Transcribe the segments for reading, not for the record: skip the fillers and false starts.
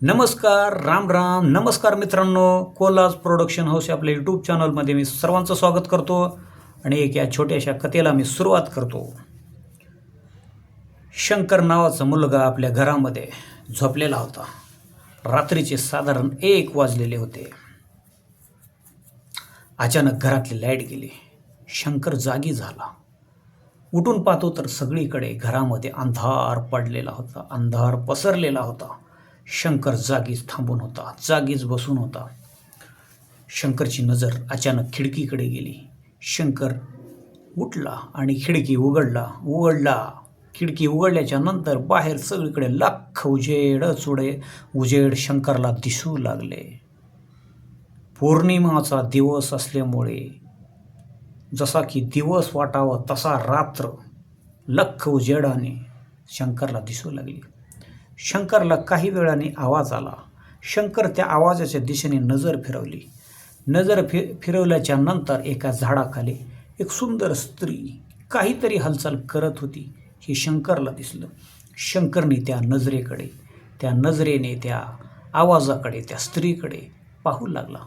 नमस्कार, राम राम, नमस्कार मित्रांनो. कोलाज प्रोडक्शन हाऊस या आपल्या यूट्यूब चॅनलमध्ये मी सर्वांचं स्वागत करतो आणि एक या छोट्याशा कथेला मी सुरुवात करतो. शंकर नावाचा मुलगा आपल्या घरामध्ये झोपलेला होता. रात्रीचे साधारण 1 वाजलेले होते. अचानक घरातली लाईट गेली. शंकर जागी झाला. उठून पाहतो तर सगळीकडे घरामध्ये अंधार पडलेला होता, अंधार पसरलेला होता. शंकर जागीच थांबून होता, जागीच बसून होता. शंकरची नजर अचानक खिडकीकडे गेली. शंकर उठला आणि खिडकी उघडला. खिडकी उघडल्याच्या नंतर बाहेर सगळीकडे लाख उजेड शंकरला दिसू लागले. पौर्णिमाचा दिवस असल्यामुळे जसा की दिवस वाटावा तसा रात्र लख उजेडाने शंकरला दिसू लागली. शंकरला काही वेळाने आवाज आला. शंकर त्या आवाजाच्या दिशेने नजर फिरवली. फिरवल्याच्या नंतर एका झाडाखाली एक सुंदर स्त्री काहीतरी हालचाल करत होती हे शंकरला दिसलं. शंकरने त्या नजरेने त्या आवाजाकडे, त्या स्त्रीकडे पाहू लागला.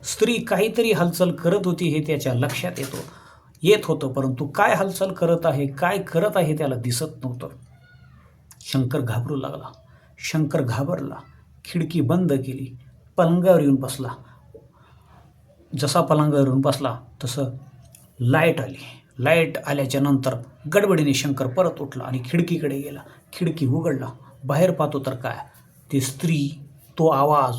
स्त्री काहीतरी हालचाल करत होती हे त्याच्या लक्षात येत होतं, परंतु काय हालचाल करत आहे, काय करत आहे त्याला दिसत नव्हतं. शंकर घाबरू लागला. शंकर घाबरला. खिडकी बंद केली. पलंगावर येऊन बसला. जसा पलंगावर येऊन बसला तसं लाईट आली. लाईट आल्याच्या नंतर गडबडीने शंकर परत उठला आणि खिडकीकडे गेला. खिडकी उघडला. बाहेर पाहतो तर काय, ती स्त्री, तो आवाज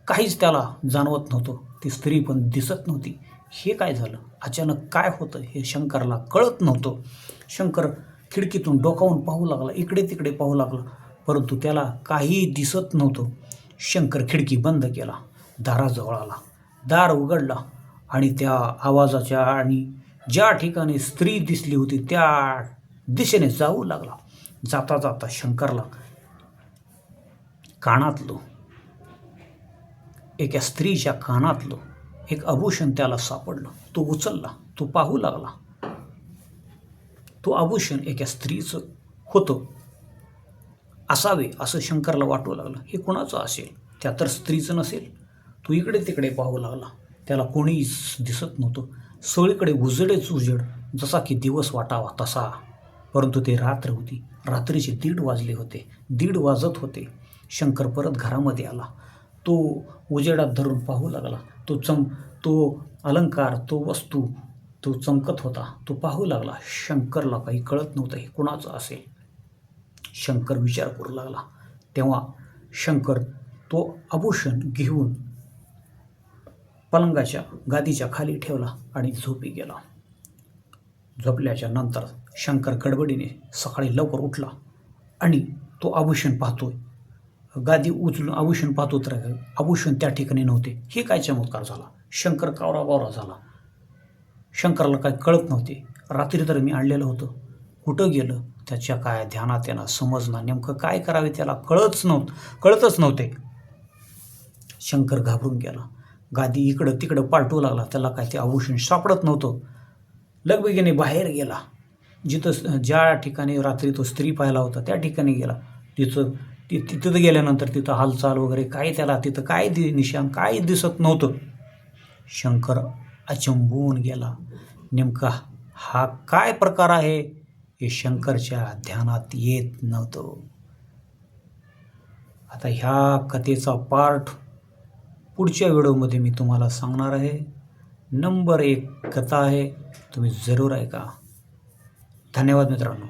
काहीच त्याला जाणवत नव्हतं. ती स्त्री पण दिसत नव्हती. हे काय झालं, अचानक काय होतं हे शंकरला कळत नव्हतं. शंकर खिडकीतून डोकावून पाहू लागला, इकडे तिकडे पाहू लागला, परंतु त्याला काही दिसत नव्हतं. शंकर खिडकी बंद केला. दाराजवळ आला. दार उघडला आणि त्या आवाजाच्या आणि ज्या ठिकाणी स्त्री दिसली होती त्या दिशेने जाऊ लागला. जाता जाता शंकरला कानातलं, एका स्त्रीच्या कानातलं एक आभूषण त्याला सापडलं. तो उचलला. तो पाहू लागला. तो आभूषण एका स्त्रीचं होतं असावे असं शंकरला वाटू लागलं. हे कुणाचं असेल, त्या तर स्त्रीचं नसेल. तो इकडे तिकडे पाहू लागला. त्याला कोणीच दिसत नव्हतं. सगळीकडे उजेड, जसा की दिवस वाटावा तसा, परंतु ते रात्र होती. रात्रीचे 1:30 वाजले होते. 1:30 वाजत होते. शंकर परत घरामध्ये आला. तो उजेडात धरून पाहू लागला. तो अलंकार, तो वस्तू, तो चमकत होता. तो पाहू लागला. शंकरला काही कळत नव्हतं हे कुणाचं असेल. शंकर विचार करू लागला. तेव्हा शंकर तो आभूषण घेऊन पलंगाच्या गादीच्या खाली ठेवला आणि झोपी गेला. झोपल्याच्या नंतर शंकर गडबडीने सकाळी लवकर उठला आणि तो आभूषण पाहतोय. गादी उचलून आभूषण पाहतो तर आभूषण त्या ठिकाणी नव्हते. हे काय चमत्कार झाला. शंकर कावरा झाला. शंकरला काय कळत नव्हते. रात्री तर मी आणलेलं होतं, कुठं गेलं, त्याच्या काय ध्यानात येणं, समजणं, नेमकं काय करावे त्याला कळतच नव्हते. शंकर घाबरून गेला. गादी इकडं तिकडं पालटू लागला. त्याला काय ते आभूषण सापडत नव्हतं. लगबगीने बाहेर गेला. ज्या ठिकाणी रात्री तो स्त्री पाहिला होता त्या ठिकाणी गेला. तिथं गेल्यानंतर तिथं हालचाल वगैरे काय, त्याला तिथं काय निशाण काय दिसत नव्हतं. शंकर अचंबून गेला. नेमका हा काय प्रकार आहे हे शंकरच्या ध्यानात येत नव्हतं. आता ह्या कथेचा पार्ट पुढच्या व्हिडिओमध्ये मी तुम्हाला सांगणार आहे. नंबर 1 कथा आहे, तुम्ही जरूर ऐका. धन्यवाद मित्रांनो.